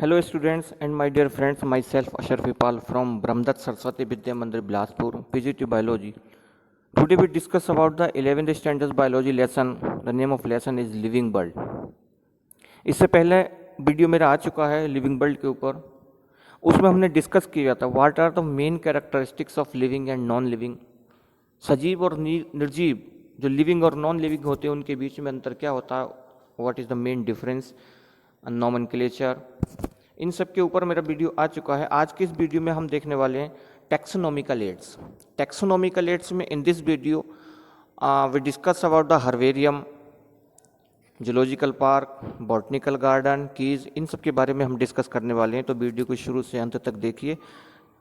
Hello students and my dear friends, myself Ashar Vipal from Brahmdat Saraswati Vidya Mandir Bilaspur, PGT Biology. Today we discuss about the 11th standard biology lesson. The name of lesson is Living World. इससे पहले video मेरा आ चुका है living world के ऊपर. उसमें हमने discuss किया था what are the main characteristics of living and non living. सजीव और निर्जीव जो लिविंग और नॉन लिविंग होते हैं उनके बीच में अंतर क्या होता है, what is the main difference, nomenclature, इन सब के ऊपर मेरा वीडियो आ चुका है. आज के इस वीडियो में हम देखने वाले हैं टैक्सोनॉमिकल एड्स. टैक्सोनॉमिकल एड्स में in this video we discuss about the herbarium, zoological park, botanical garden, keys, इन सब के बारे में हम डिस्कस करने वाले हैं. तो वीडियो को शुरू से अंत तक देखिए.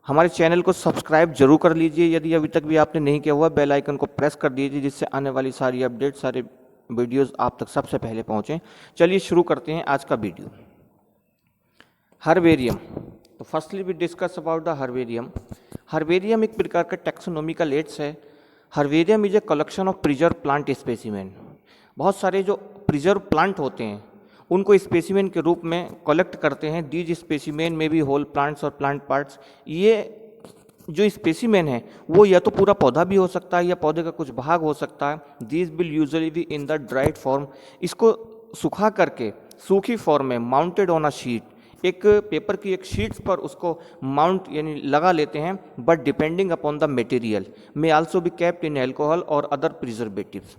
हमारे चैनल को सब्सक्राइब जरूर कर लीजिए यदि अभी तक भी आपने नहीं किया हुआ. बेल आइकन को प्रेस कर दीजिए जिससे आने वाली सारी अपडेट, सारे वीडियोस आप तक सबसे पहले पहुंचें. चलिए शुरू करते हैं आज का वीडियो. हर्बेरियम. तो firstly we discuss about the herbarium. Herbarium एक प्रकार का टैक्सोनॉमिकल एड्स है. Herbarium is a collection of preserve plant specimen. बहुत सारे जो प्रिजर्व प्लांट होते हैं उनको स्पेसिमेन के रूप में कलेक्ट करते हैं. दीज स्पेसिमेन में भी होल प्लांट्स और प्लांट पार्ट्स. ये जो स्पेसिमेन है वो या तो पूरा पौधा भी हो सकता है या पौधे का कुछ भाग हो सकता है. These will usually be in the dried form. इसको सुखा करके सूखी फॉर्म में माउंटेड ऑन अ शीट, एक पेपर की एक शीट्स पर उसको माउंट यानी लगा लेते हैं. But depending upon the material may also be kept in alcohol और other preservatives.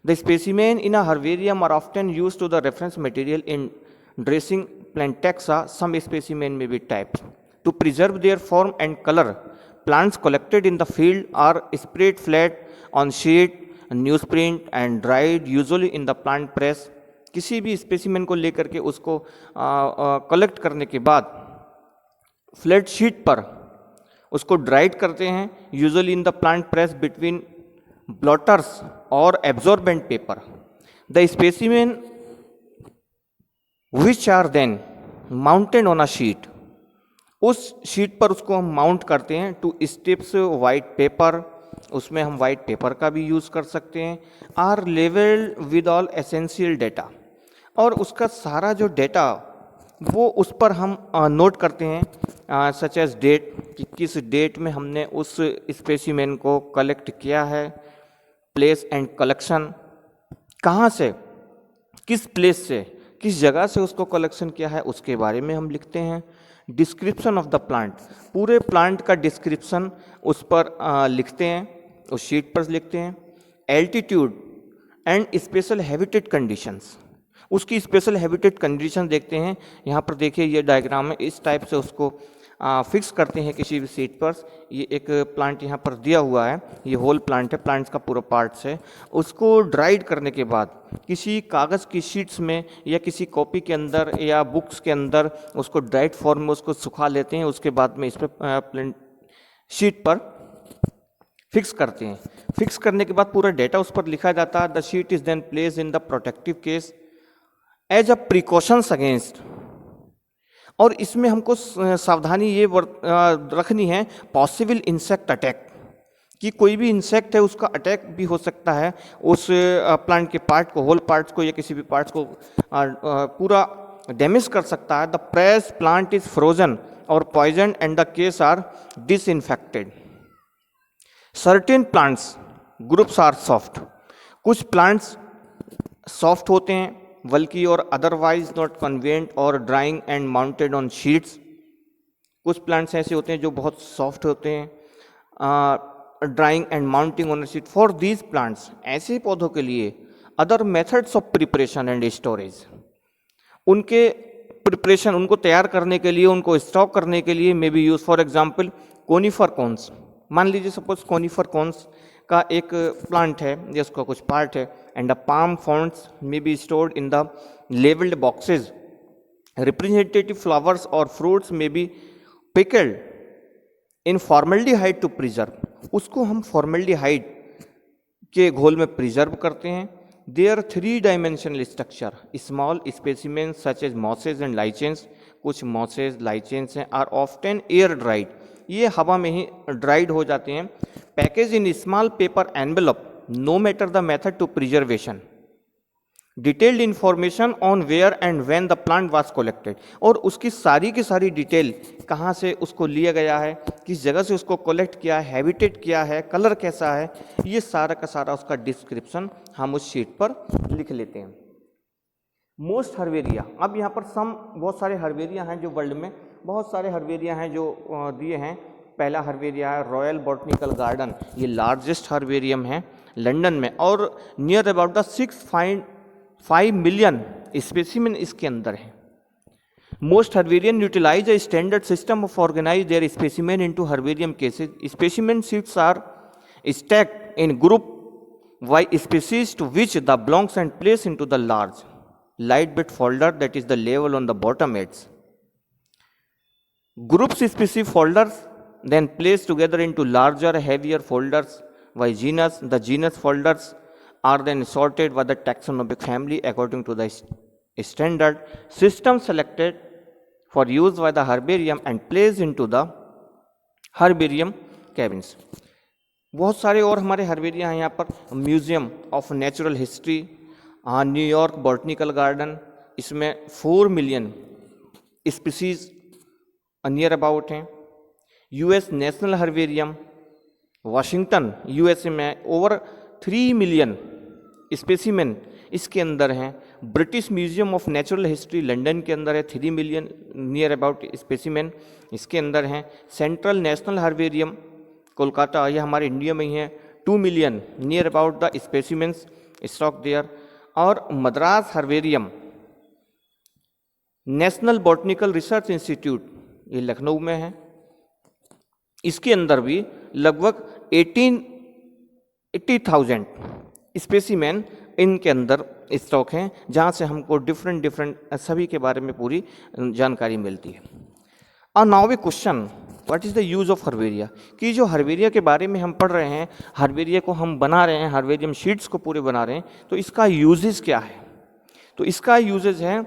The specimen in a herbarium are often used to the reference material in dressing plantaxa. Some specimen may be typed. To preserve their form and color, plants collected in the field are spread flat on sheet, newsprint and dried, usually in the plant press. किसी भी specimen को लेकर के उसको collect करने के बाद flat sheet पर उसको ड्राइड करते हैं, usually in the plant press between blotters or absorbent paper. The specimen which are then mounted on a sheet, उस शीट पर उसको हम माउंट करते हैं. टू स्ट्रिप्स वाइट पेपर, उसमें हम वाइट पेपर का भी यूज़ कर सकते हैं. Are labelled with all essential data, और उसका सारा जो डेटा वो उस पर हम नोट करते हैं. सच एज डेट, कि किस डेट में हमने उस स्पेसिमेन को कलेक्ट किया है. प्लेस एंड कलेक्शन, कहाँ से, किस प्लेस से, किस जगह से उसको कलेक्शन किया है उसके बारे में हम लिखते हैं. डिस्क्रिप्शन ऑफ द प्लांट, पूरे प्लांट का डिस्क्रिप्शन उस पर लिखते हैं, उस शीट पर लिखते हैं. Altitude and special habitat conditions, उसकी स्पेशल हैबिटेट कंडीशन देखते हैं. यहाँ पर देखिए ये डायग्राम है, इस टाइप से उसको फिक्स करते हैं किसी भी शीट पर. ये एक प्लांट यहाँ पर दिया हुआ है, ये होल प्लांट है, प्लांट्स का पूरा पार्ट्स है. उसको ड्राइड करने के बाद किसी कागज़ की शीट्स में या किसी कॉपी के अंदर या बुक्स के अंदर उसको ड्राइड फॉर्म में उसको सुखा लेते हैं. उसके बाद में इस पर शीट पर फिक्स करते हैं. फिक्स करने के बाद पूरा डेटा उस पर लिखा जाता है. The sheet is then place in the protective case as a precautions against. और इसमें हमको सावधानी ये रखनी है पॉसिबल इंसेक्ट अटैक, कि कोई भी इंसेक्ट है उसका अटैक भी हो सकता है उस प्लांट के पार्ट को, होल पार्ट्स को या किसी भी पार्ट्स को पूरा डैमेज कर सकता है. The press plant is frozen और poison and the case are disinfected. Certain plants groups are soft, कुछ प्लांट्स सॉफ्ट होते हैं बल्कि और अदरवाइज नॉट कन्वेंट और drying and mounted on sheets. कुछ प्लांट्स ऐसे होते हैं जो बहुत सॉफ्ट होते हैं, drying and mounting on sheet. For these plants, ऐसे पौधों के लिए other methods of preparation and storage, उनके प्रिपरेशन, उनको तैयार करने के लिए, उनको स्टॉक करने के लिए may be use. For example conifer cons, मान लीजिए सपोज कोनिफर कॉन्स का एक प्लांट है जिसका कुछ पार्ट है. And the palm fronds may be stored in the labelled boxes. Representative flowers और fruits may be pickled in formaldehyde to preserve, उसको हम फॉर्मल्डिहाइड के घोल में प्रिजर्व करते हैं. Their 3 dimensional structure, small specimen such as mosses and lichens, कुछ mosses लाइचेंस हैं, आर ऑफ्टन एयर ड्राइड, ये हवा में ही ड्राइड हो जाते हैं. Package in small paper envelope, no matter the method to preservation, detailed information on where and when the plant was collected, और उसकी सारी की सारी डिटेल, कहाँ से उसको लिया गया है, किस जगह से उसको कलेक्ट किया है, हैबिटेट क्या है, कलर कैसा है, ये सारा का सारा उसका डिस्क्रिप्शन हम उस शीट पर लिख लेते हैं। मोस्ट हर्बेरिया, अब यहाँ पर बहुत सारे हर्बेरिया हैं जो वर्ल्ड में, बहुत सारे हर्बेरिया हैं जो दिए हैं। पहला हर्बेरिया है रॉयल बॉटनिकल गार्डन, ये लार्जेस्ट हर्बेरियम है लंदन में, और near about the 6.5 million specimen इसके अंदर है। Most herbaria utilise a standard system of organise their specimen into herbarium cases. Specimen sheets are stacked in group by species to which the belongs and placed into the large light bit folder that is the label on the bottom edge. Groups species folders then placed together into larger heavier folders by genus. The genus folders are then sorted by the taxonomic family according to the standard system selected for use by the herbarium and placed into the herbarium cabins. बहुत सारे और हमारे herbaria हैं यहाँ पर। Museum of natural history, New York botanical garden, इसमें 4 million species near about हैं। US national herbarium Washington USA में ओवर 3 मिलियन स्पेसिमेन इसके अंदर हैं। British museum of natural history London के अंदर है, 3 मिलियन नियर अबाउट स्पेसिमेन इसके अंदर हैं। सेंट्रल नेशनल हर्बेरियम कोलकाता, ये हमारे इंडिया में ही है, 2 million near about the specimens stock there. और Madras herbarium national botanical research institute, ये लखनऊ में है, इसके अंदर भी लगभग 80,000 स्पेसिमेन इनके अंदर स्टॉक हैं, जहाँ से हमको डिफरेंट सभी के बारे में पूरी जानकारी मिलती है। और now way question, what is the use of herbaria, कि जो हर्बेरिया के बारे में हम पढ़ रहे हैं, हर्बेरिया को हम बना रहे हैं, हर्बेरियम शीट्स को पूरे बना रहे हैं, तो इसका यूजेस क्या है? तो इसका यूजेस है,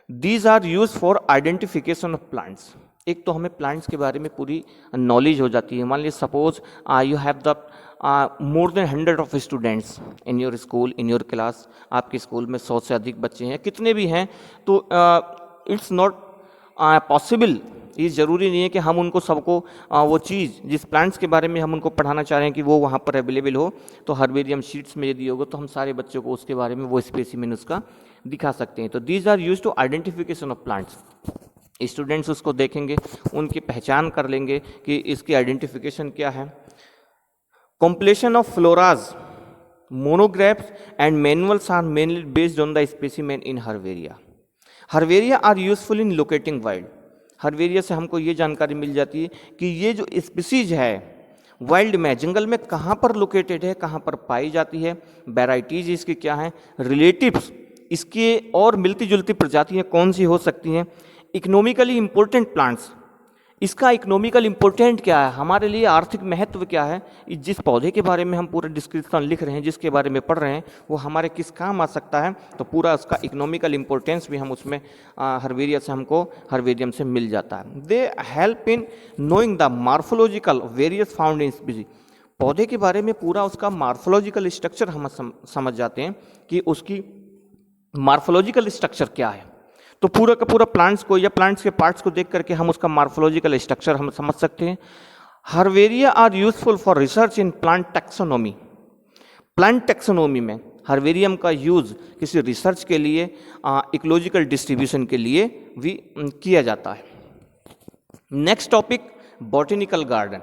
these are use for identification of plants. एक तो हमें प्लांट्स के बारे में पूरी नॉलेज हो जाती है। मान लीजिए suppose you have the more than 100 of students in your school, in your class, आपके स्कूल में 100 से अधिक बच्चे हैं, कितने भी हैं, तो इट्स नॉट पॉसिबल, ये ज़रूरी नहीं है कि हम उनको सबको वो चीज़ जिस प्लांट्स के बारे में हम उनको पढ़ाना चाह रहे हैं कि वो वहाँ पर अवेलेबल हो। तो हर्बेरियम शीट्स में यदि होगा तो हम सारे बच्चों को उसके बारे में वो स्पेसिमेन उसका दिखा सकते हैं। तो these are use to identification of plants. Students उसको देखेंगे, उनकी पहचान कर लेंगे कि इसकी आइडेंटिफिकेशन क्या है। Compilation of floras, monographs and manuals are mainly based on the specimen in herbaria. Herbaria are useful in locating wild. Herbaria से हमको ये जानकारी मिल जाती है कि ये जो स्पीसीज है वाइल्ड में, जंगल में कहाँ पर लोकेटेड है, कहाँ पर पाई जाती है, वैराइटीज इसकी क्या है, रिलेटिव्स इसके और मिलती जुलती प्रजातियाँ कौन सी हो सकती हैं। इकोनॉमिकली इम्पोर्टेंट प्लांट्स, इसका इकोनॉमिकल इम्पोर्टेंट क्या है, हमारे लिए आर्थिक महत्व क्या है, जिस पौधे के बारे में हम पूरा डिस्क्रिप्शन लिख रहे हैं, जिसके बारे में पढ़ रहे हैं, वो हमारे किस काम आ सकता है, तो पूरा उसका इकोनॉमिकल इम्पोर्टेंस भी हम उसमें हर्बेरिया से हमको हर्बेरियम से मिल जाता है। They help in knowing the morphological various found in species. पौधे के बारे में पूरा उसका मार्फोलॉजिकल स्ट्रक्चर हम समझ जाते हैं कि उसकी मार्फोलॉजिकल स्ट्रक्चर क्या है। तो पूरा का पूरा प्लांट्स को या प्लांट्स के पार्ट्स को देख करके हम उसका मार्फोलॉजिकल स्ट्रक्चर हम समझ सकते हैं। Herbaria are useful for research in plant taxonomy. Plant taxonomy में हर्बेरियम का यूज किसी रिसर्च के लिए, इकोलॉजिकल डिस्ट्रीब्यूशन के लिए भी किया जाता है। Next topic, botanical garden.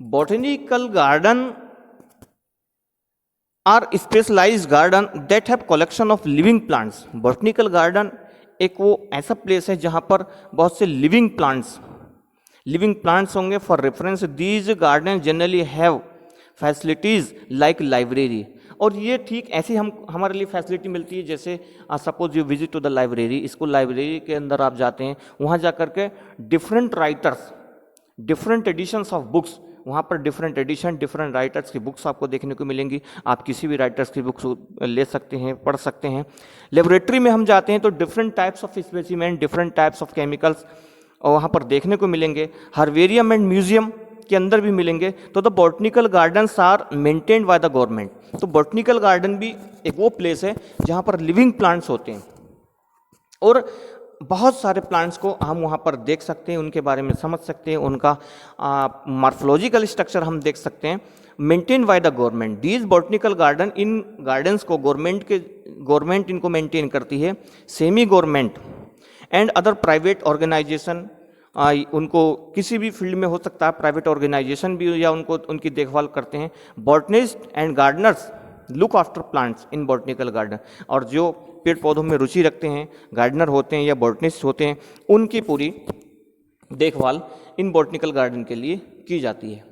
Botanical garden are specialised garden that have collection of living plants. Botanical garden एक वो ऐसा प्लेस है जहाँ पर बहुत से लिविंग प्लांट्स होंगे। For reference, these garden generally have facilities like library. और ये ठीक ऐसी हमारे लिए फैसिलिटी मिलती है, जैसे suppose you visit to the library, school library के अंदर आप जाते हैं, वहाँ जा कर के different writers, different editions of books, वहाँ पर डिफरेंट एडिशन, डिफरेंट राइटर्स की बुक्स आपको देखने को मिलेंगी। आप किसी भी राइटर्स की बुक्स ले सकते हैं, पढ़ सकते हैं। लेबोरेटरी में हम जाते हैं तो different types of specimen, different types of chemicals और वहाँ पर देखने को मिलेंगे। हर्बेरियम एंड म्यूजियम, के अंदर भी मिलेंगे। तो the botanical gardens are maintained by the government. तो बॉटनिकल गार्डन भी एक वो प्लेस है जहाँ पर लिविंग प्लांट्स होते हैं और बहुत सारे प्लांट्स को हम वहाँ पर देख सकते हैं, उनके बारे में समझ सकते हैं, उनका मॉर्फोलॉजिकल स्ट्रक्चर हम देख सकते हैं। Maintain by the government, these botanical garden, इन गार्डन्स को गवर्नमेंट इनको मेंटेन करती है। Semi government and other private organisation, उनको किसी भी फील्ड में हो सकता है, प्राइवेट ऑर्गेनाइजेशन भी या उनको उनकी देखभाल करते हैं। Botanist and Gardner's look after plants in botanical garden, और जो पेड़ पौधों में रुचि रखते हैं, गार्डनर होते हैं या बॉटनिस्ट होते हैं, उनकी पूरी देखभाल इन बॉटनिकल गार्डन के लिए की जाती है।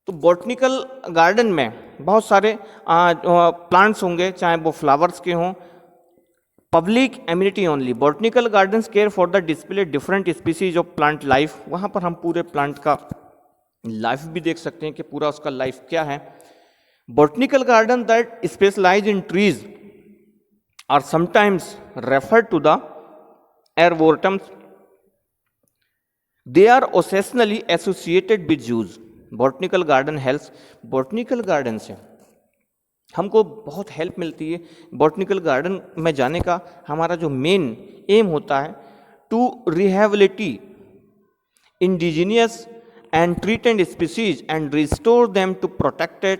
तो बॉटनिकल गार्डन में बहुत सारे प्लांट्स होंगे, चाहे वो फ्लावर्स के हों। Public immunity only, botanical gardens care for the display different species of plant life. वहाँ पर हम पूरे प्लांट का लाइफ भी देख सकते हैं कि पूरा उसका लाइफ क्या है। Botanical garden that specialise in trees are sometimes referred to the arboretums. They are occasionally associated with zoos. Botanical garden helps. Botanical garden से हमको बहुत हेल्प मिलती है। बॉटनिकल गार्डन में जाने का हमारा जो मेन एम होता है, to rehabilitate indigenous and threatened species and restore them to protected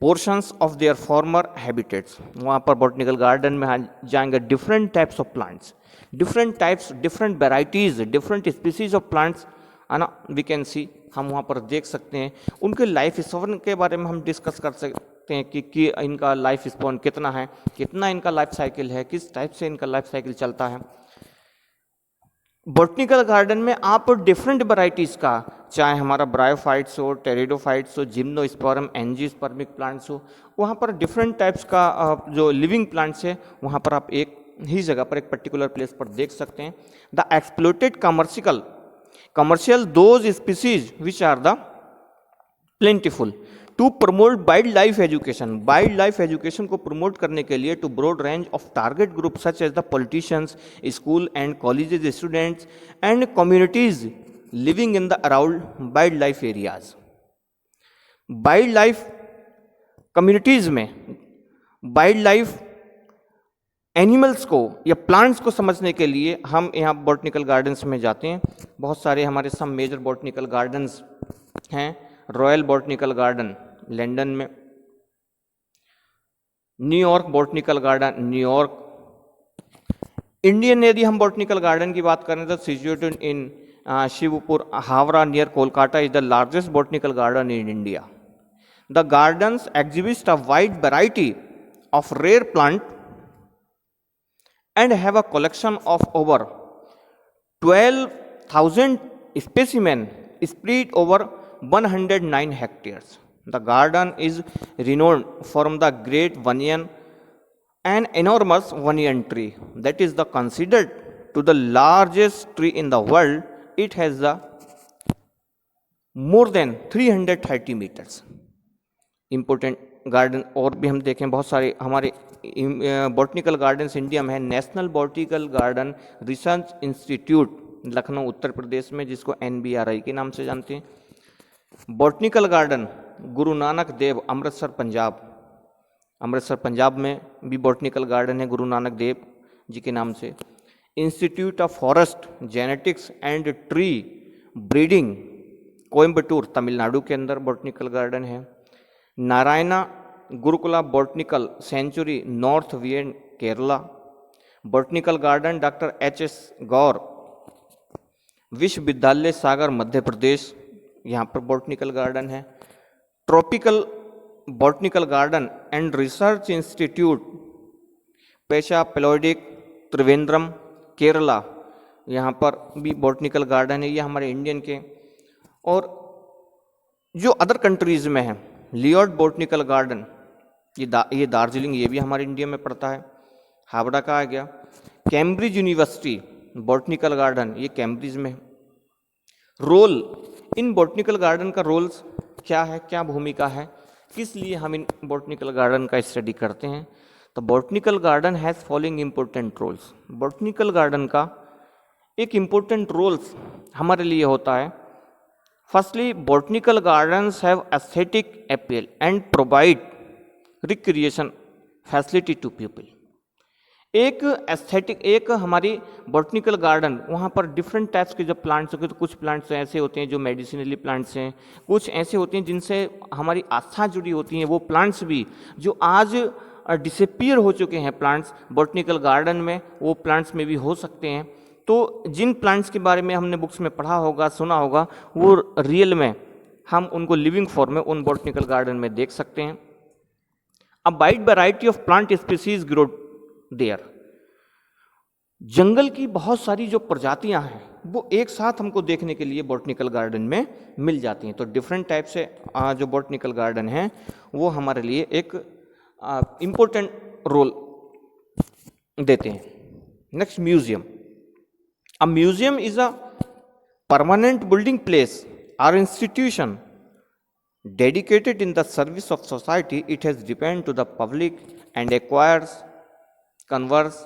portions of their former habitats. वहाँ पर बॉटनिकल गार्डन में जाएंगे different types of plants, different varieties, different species of plants, है ना, वी कैन सी, हम वहाँ पर देख सकते हैं। उनके लाइफ स्पैन के बारे में हम डिस्कस कर सकते हैं कि इनका लाइफ स्पैन कितना है, कितना इनका लाइफ साइकिल है, किस टाइप से इनका लाइफ साइकिल चलता है। बॉटनिकल गार्डन में आप डिफरेंट वैरायटीज़ का, चाहे हमारा ब्रायोफाइट्स हो, टेरिडोफाइट्स हो, जिम्नोस्पर्म, एंजियोस्पर्मिक प्लांट्स हो, वहाँ पर डिफरेंट टाइप्स का जो लिविंग प्लांट्स है वहाँ पर आप एक ही जगह पर, एक पर्टिकुलर प्लेस पर देख सकते हैं। The exploited commercial those species which are the plentiful to promote wildlife education. Wildlife education को प्रमोट करने के लिए to broad range of target group such as the politicians, school and colleges students and communities living in the around wildlife areas. Wildlife communities में wildlife animals को या plants को समझने के लिए हम यहाँ बॉटनिकल गार्डन्स में जाते हैं। बहुत सारे हमारे सब मेजर बॉटनिकल गार्डन्स हैं। रॉयल बॉटनिकल गार्डन लंदन में, New York botanical garden New York. Indian यदि हम बॉटनिकल गार्डन की बात करें तो situated in Shivpur Howrah near Kolkata is the largest botanical garden in India. The gardens exhibit a wide variety of rare plant and have a collection of over 12,000 specimens spread over 109 hectares. The garden is renowned for the great banyan, an enormous banyan tree that is the considered to the largest tree in the world. It has the more than 330 meters. Important garden और भी हम देखें, बहुत सारे हमारे botanical gardens India में है। National botanical garden research institute Lucknow Uttar Pradesh में, जिसको NBRI के नाम से जानते हैं। बॉटनिकल गार्डन गुरु नानक देव अमृतसर पंजाब में भी बॉटनिकल गार्डन है गुरु नानक देव जी के नाम से। Institute of forest genetics and tree breeding Coimbatore Tamil Nadu के अंदर बॉटनिकल गार्डन है। Narayana Gurukula botanical sanctuary north वियन Kerala. Botanical garden doctor HS Gour विश्वविद्यालय सागर मध्य प्रदेश, यहाँ पर बॉटनिकल गार्डन है। Tropical botanical garden and research institute पेशा पेलोडिक त्रिवेंद्रम केरला, यहाँ पर भी बॉटनिकल गार्डन है। ये हमारे इंडियन के, और जो अदर कंट्रीज में है लियोड बॉटनिकल गार्डन, ये दार्जिलिंग, ये भी हमारे इंडिया में पड़ता है, हावड़ा का आ गया। कैम्ब्रिज यूनिवर्सिटी बॉटनिकल गार्डन, ये कैम्ब्रिज में। रोल इन बॉटनिकल गार्डन का रोल्स क्या है, क्या भूमिका है, किस लिए हम इन बॉटनिकल गार्डन का स्टडी करते हैं। तो botanical garden has following important roles. Botanical garden का एक इम्पोर्टेंट रोल्स हमारे लिए होता है। Firstly, botanical gardens have aesthetic appeal and provide recreation facility to people. एक एस्थेटिक, एक हमारी बॉटनिकल गार्डन, वहाँ पर डिफरेंट टाइप्स के जब प्लांट्स होते हैं, तो कुछ प्लांट्स ऐसे होते हैं जो मेडिसिनली प्लांट्स हैं, कुछ ऐसे होते हैं जिनसे हमारी आस्था जुड़ी होती हैं, वो प्लांट्स भी जो आज डिसअपीयर हो चुके हैं प्लांट्स, बॉटनिकल गार्डन में वो प्लांट्स में भी हो सकते हैं। तो जिन प्लांट्स के बारे में हमने बुक्स में पढ़ा होगा, सुना होगा, वो रियल में हम उनको लिविंग फॉर्म में उन बॉटनिकल गार्डन में देख सकते हैं। A wide variety of plant species grow there. जंगल की बहुत सारी जो प्रजातियां हैं वो एक साथ हमको देखने के लिए बॉटनिकल गार्डन में मिल जाती हैं। तो डिफरेंट टाइप से जो बॉटनिकल गार्डन है वो हमारे लिए एक इम्पोर्टेंट रोल देते हैं। Next, museum. A museum is a permanent building place और institution dedicated in the service of society. It has depend to the public and acquires, converse,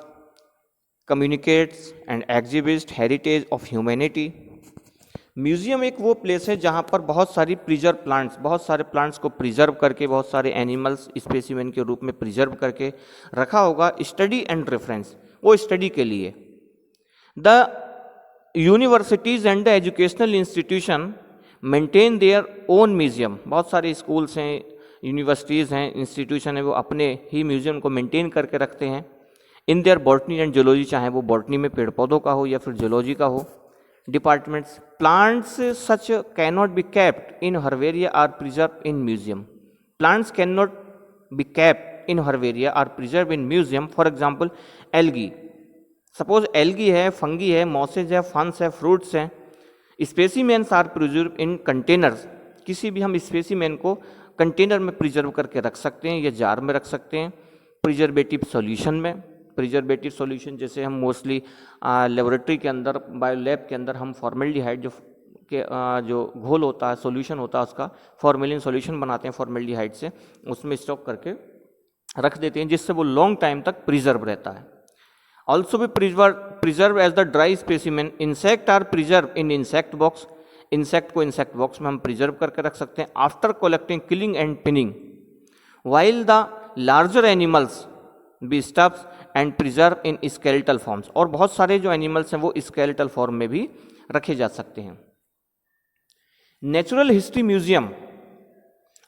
communicates and exhibits heritage of humanity. Museum एक वो place है जहाँ पर बहुत सारी preserve plants, बहुत सारे प्लांट्स को प्रिजर्व करके, बहुत सारे एनिमल्स स्पेसिमेन के रूप में प्रिजर्व करके रखा होगा, स्टडी एंड रेफरेंस, वो स्टडी के लिए। The universities and the educational institution maintain their own museum. बहुत सारे स्कूल्स हैं, यूनिवर्सिटीज़ हैं, इंस्टीट्यूशन है, वो अपने ही म्यूजियम को मेंटेन करके रखते हैं। In their botany and zoology, चाहे वो बॉटनी में पेड़ पौधों का हो या फिर जूलॉजी का हो। Departments, plants such can not be kept in herbaria or preserve in museum. Plants can not be kept in herbaria or preserve in museum. For example algae, suppose algae है, फंगी है, mosses है, ferns है, fruits हैं। Specimens are preserve in containers. किसी भी हम specimen को container में प्रिजर्व करके रख सकते हैं या जार में रख सकते हैं। प्रिजर्वेटिव सॉल्यूशन में, प्रिजर्वेटिव सॉल्यूशन जैसे हम मोस्टली लेबोरेटरी के अंदर, बायोलैब के अंदर हम फॉर्मेल्डिहाइड जो घोल होता है, सॉल्यूशन होता है, उसका फॉर्मेलिन सॉल्यूशन बनाते हैं फॉर्मेल्डिहाइड से, उसमें स्टॉक करके रख देते हैं जिससे वो लॉन्ग टाइम तक प्रिजर्व रहता है। Also be preserved as the dry specimen. Insect are preserved in insect box. Insect को इंसेक्ट बॉक्स में हम प्रिजर्व करके रख सकते हैं after collecting, killing and pinning. While the larger animals be stuffs and preserve in skeletal forms. और बहुत सारे जो एनिमल्स हैं वो स्केलेटल फॉर्म में भी रखे जा सकते हैं। Natural history museum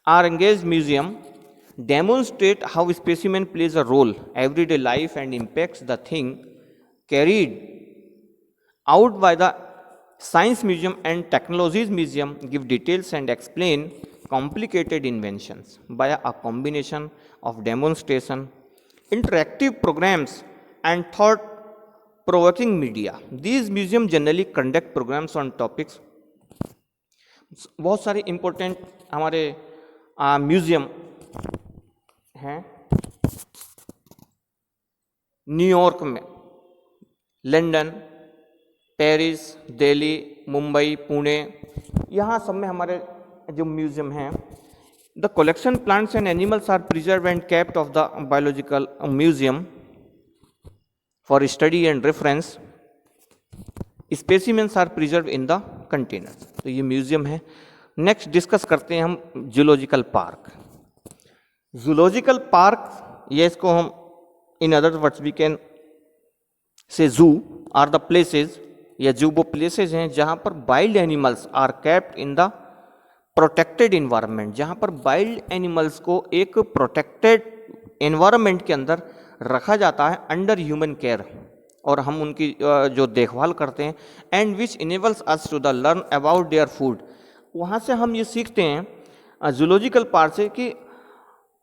are engage museum demonstrate how specimen plays a role everyday life and impacts the thing carried out by the science museum and technologies museum, give details and explain complicated inventions by a combination of demonstration, interactive programs and thought provoking media. These museum generally conduct programs on topics। बहुत सारे important हमारे museum हैं New York में, London, Paris, Delhi, Mumbai, Pune, यहाँ सब में हमारे जो म्यूजियम हैं। The collection plants and animals are preserve and kept of the biological museum for study and reference. Specimens are preserve in the containers. तो ये म्यूजियम है। नेक्स्ट डिस्कस करते हैं हम जूलॉजिकल पार्क। जूलॉजिकल पार्क, ये इसको हम in other words we can say zoo are the places, या जू वो प्लेसेज हैं जहाँ पर wild animals are kept in the protected environment, जहाँ पर वाइल्ड एनिमल्स को एक प्रोटेक्टेड एनवायरमेंट के अंदर रखा जाता है अंडर ह्यूमन केयर, और हम उनकी जो देखभाल करते हैं। And which enables us to the learn about their food. वहाँ से हम ये सीखते हैं जूलॉजिकल पार्क से कि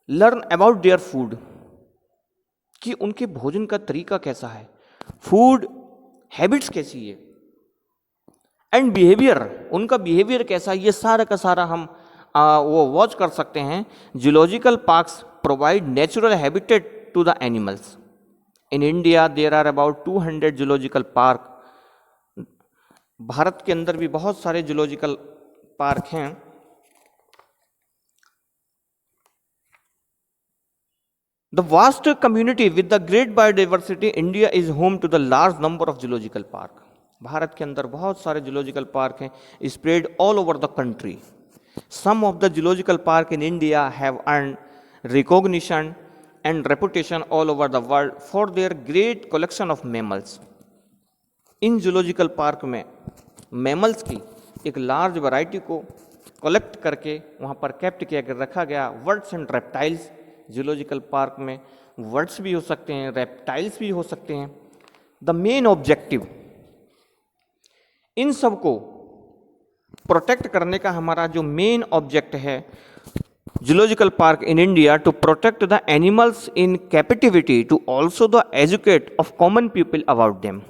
लर्न अबाउट देयर फूड, कि उनके भोजन का तरीका कैसा है, फूड हैबिट्स कैसी है, एंड बिहेवियर, उनका बिहेवियर कैसा है, ये सारा का सारा हम वो वॉच कर सकते हैं। Zoological parks provide natural habitat to the animals. In India there are about 200 zoological park. Bharat के अंदर भी बहुत सारे जूलॉजिकल पार्क हैं। The vast community with the great biodiversity, India is home to the large number of zoological park. Bharat के अंदर बहुत सारे जूलॉजिकल पार्क हैं, spread all over the country. Some of the zoological park in India have earned recognition and reputation all over the world for their great collection of mammals. In zoological park में mammals की एक large variety को collect करके वहाँ पर kept किया कर रखा गया. Birds and reptiles, zoological park में बर्ड्स भी हो सकते हैं, रेप्टाइल्स भी हो सकते हैं. द मेन ऑब्जेक्टिव, इन सबको प्रोटेक्ट करने का हमारा जो मेन ऑब्जेक्ट है zoological park in India, to protect the animals in captivity, to also the educate of common people about them,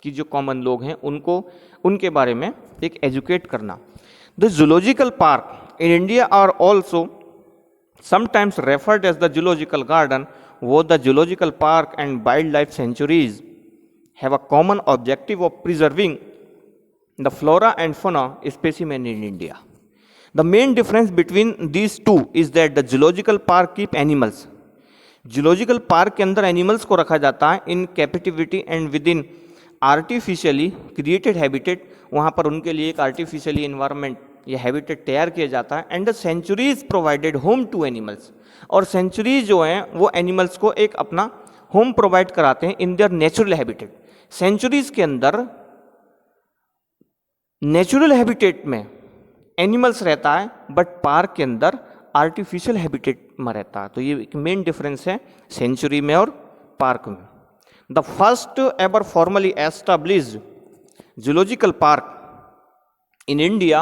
कि जो कॉमन लोग हैं उनको उनके बारे में एक एजुकेट करना. The zoological park in India are also sometimes referred as the zoological garden. Both the zoological park and wildlife sanctuaries have a common objective of preserving the flora and fauna specimen in India. The main difference between these two is that the zoological park keep animals. Zoological park के अंदर animals को रखा जाता है in captivity and within artificially created habitat. वहाँ पर उनके लिए एक artificially environment या हैबिटेट तैयार किया जाता है. And the sanctuaries provided home to animals, और सेंचुरीज जो हैं वो एनिमल्स को एक अपना होम प्रोवाइड कराते हैं in their natural habitat. Centuries के अंदर नेचुरल हैबिटेट में एनिमल्स रहता है, बट पार्क के अंदर आर्टिफिशियल हैबिटेट में रहता है. तो ये एक मेन डिफरेंस है सेंचुरी में और पार्क में. The first ever formally established zoological park in India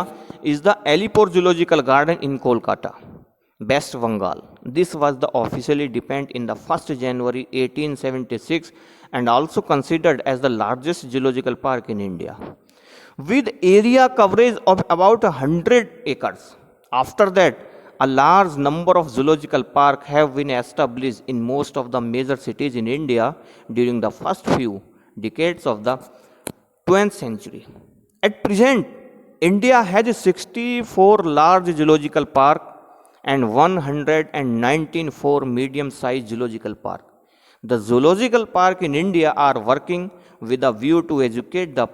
is the Alipore Zoological Garden in Kolkata, West Bengal. This was the officially deepened in the 1st January 1876 and also considered as the largest zoological park in India, with area coverage of about 100 acres. After that, a large number of zoological parks have been established in most of the major cities in India during the first few decades of the 20th century. At present, India has 64 large zoological parks and 194 medium-sized zoological parks. The zoological parks in India are working with a view to educate the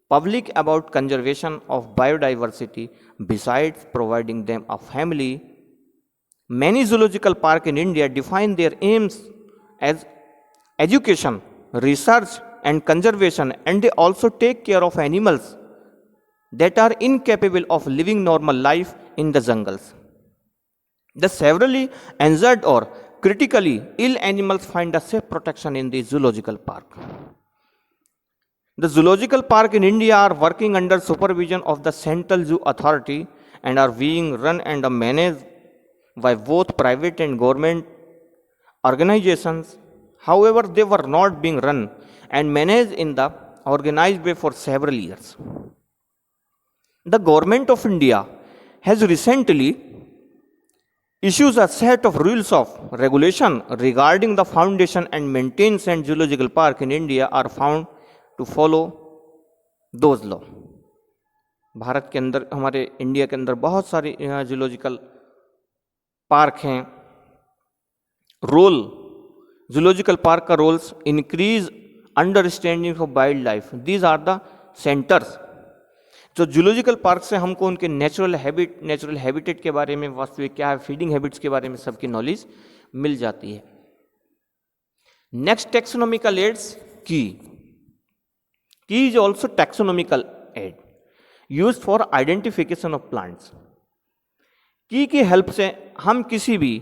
public about conservation of biodiversity, besides providing them a family. Many zoological parks in India define their aims as education, research, and conservation, and they also take care of animals that are incapable of living normal life in the jungles. The severely injured or critically ill animals find a safe protection in the zoological park. The zoological park in India are working under supervision of the Central Zoo Authority and are being run and managed by both private and government organizations. However, they were not being run and managed in the organized way for several years. The government of India has recently issued a set of rules of regulation regarding the foundation and maintenance and zoological park in India are found to follow those law. Bharat के अंदर, हमारे India के अंदर बहुत सारे zoological park हैं. Role zoological park का roles increase understanding of wild life. These are the centres. जो जूलॉजिकल पार्क से हमको उनके नेचुरल हैबिटेट के बारे में, वास्तविक क्या है, फीडिंग हैबिट्स के बारे में सबकी नॉलेज मिल जाती है. Next taxonomical aids key is also taxonomical aid use for identification of plants. की हेल्प से हम किसी भी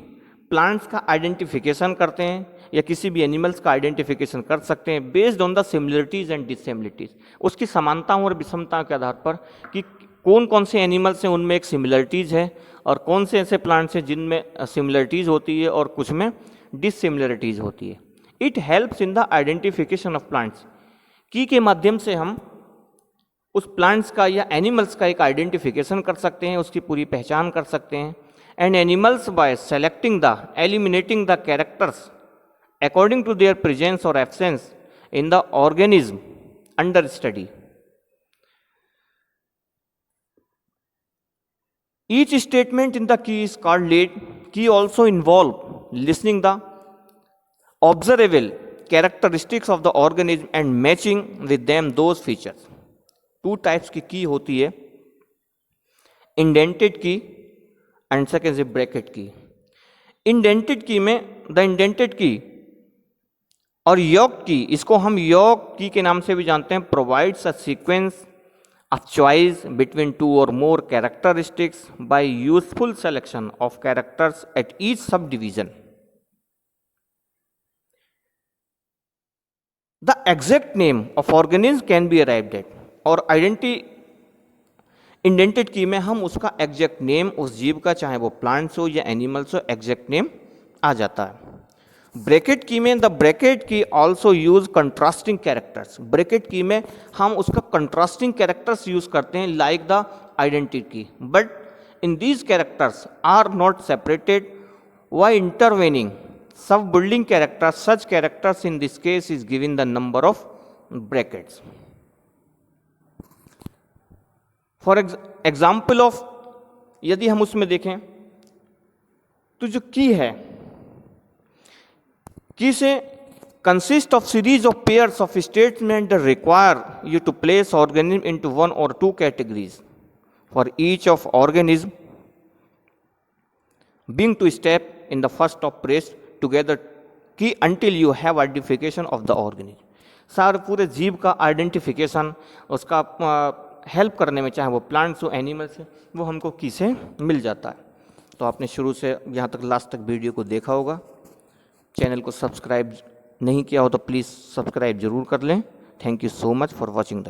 प्लांट्स का आइडेंटिफिकेशन करते हैं या किसी भी एनिमल्स का आइडेंटिफिकेशन कर सकते हैं based on the similarities and dissimilarities. उसकी समानताओं और विषमताओं के आधार पर कि कौन कौन से एनिमल्स हैं उनमें एक सिमिलरिटीज है और कौन से ऐसे प्लांट्स हैं जिनमें सिमिलरिटीज होती है और कुछ में डिससिमिलरिटीज होती है. It helps in the identification of plants. के माध्यम से हम उस प्लांट्स का या एनिमल्स का एक आइडेंटिफिकेशन कर सकते हैं, उसकी पूरी पहचान कर सकते हैं. And animals bye selecting the eliminating the characters according to their presence or absence in the organism under study. Each statement in the key is called lead. Key also involve listening the observable characteristics of the organism and matching with them those features. Two types की की होती है, indented की and second is bracket की। Indented की में the indented की और योग की, इसको हम योग की के नाम से भी जानते हैं, provides a sequence of choice between two or more characteristics by useful selection of characters at each subdivision. The exact name of organism can be arrived at, और इंडेंटेड की में हम उसका एग्जैक्ट नेम उस जीव का, चाहे वो प्लांट्स हो या एनिमल्स हो, एग्जैक्ट नेम आ जाता है। ब्रैकेट की में the bracket key also use contrasting characters, bracket key में हम उसका कंट्रास्टिंग कैरेक्टर्स यूज करते हैं like the indented key, but in these characters are not separated by intervening sub building characters, such characters in this case is given the number of brackets. For example of, यदि हम उसमें देखें तो जो की है, की से consist of series of pairs of statements that require you to place organism into one or two categories. For each of organism being to step in the first of place together key until you have identification of the organism. सारे पूरे जीव का identification, उसका help करने में, चाहे वो plants हो एनिमल्स है, वो हमको की से मिल जाता है। तो आपने शुरू से यहाँ तक लास्ट तक वीडियो को देखा होगा। चैनल को सब्सक्राइब नहीं किया हो तो प्लीज़ सब्सक्राइब जरूर कर लें। Thank you so much for watching the